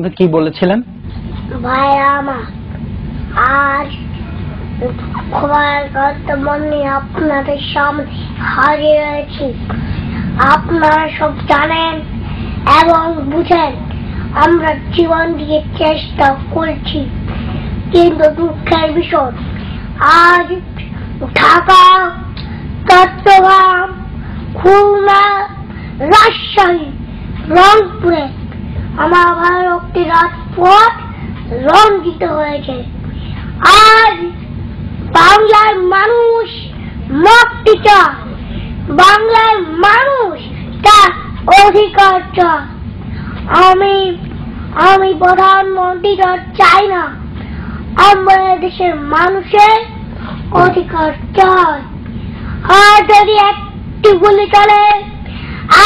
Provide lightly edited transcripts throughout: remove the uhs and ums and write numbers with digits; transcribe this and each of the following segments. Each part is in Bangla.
আপনাদের কি বলেছিলেন? ভাইরা আমার, আজ মনে আপনাদের সামনে হাজির হয়েছি। আপনারা সব জানেন এবং বুঝেন আমরা জীবন দিয়ে চেষ্টা করছি, কিন্তু দুঃখের বিষয় আজ ঢাকা, চট্টগ্রাম, খুলনা, রাজশাহী, রংপুরে আমার ভারতটি রাজপথ রঞ্জিত হয়েছে। আজ বাংলার মানুষ মুক্তি চায়, বাংলার মানুষ তার অধিকার চায়। আমি প্রধানমন্ত্রী চাই না, আমাদের দেশের মানুষের অধিকার চায়। আর যদি একটি গুলি চলে,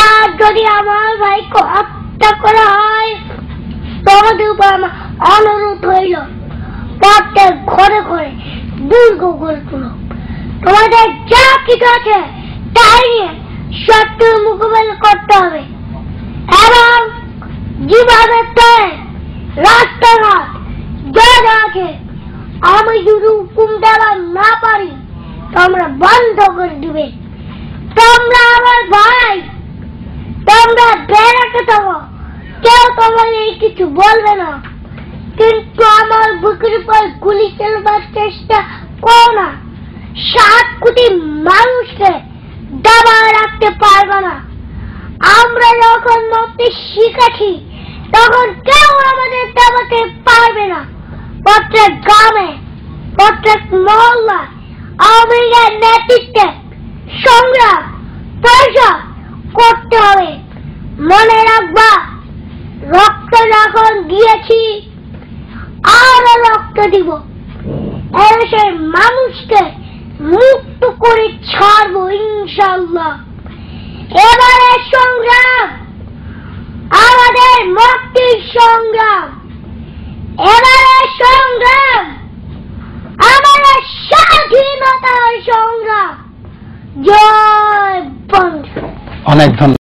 আর যদি আমার ভাইকে হত্যা করা হয়, তোমাদের উপর আমার অনুরোধ হইল প্রত্যেক ঘরে ঘরে দুর্গ গড়ে তুলো। তোমাদের যা কিছু আছে তাই নিয়ে শত্রুর মোকাবেলা করতে হবে, এবং যেভাবে রাস্তাঘাট যা যা আছে আমি যদি হুকুম দেওয়া না পারি তোমরা বন্ধ করে দিবে। তোমরা আমার ভাই, তোমরা বেড়াতে থাকো, কেউ তোমাদের কিছু বলবে না, কিন্তু আমার বুকের উপর গুলি চালাবার চেষ্টা করো না। 7 কোটি মানুষকে দাবায় রাখতে পারবে না। আমরা যখন মরতে শিখেছি তখন কেউ আমাদের দাবাতে পারবে না। প্রত্যেক গ্রামে, প্রত্যেক মহল্লা আওয়ামী লীগের নেতৃত্বে সংগ্রাম প্রসার করতে হবে। মনে রাখবা, রক্ত যখন দিয়েছি আরো রক্ত দিব। এদেশের মানুষকে মুক্ত করে ছাড়বো ইনশাআল্লাহ। এবারে সংগ্রাম আমাদের মুক্তির সংগ্রাম, এবারে সংগ্রাম আমাদের স্বাধীনতার সংগ্রাম। জয় বঙ্গ। অনেক ধন্যবাদ।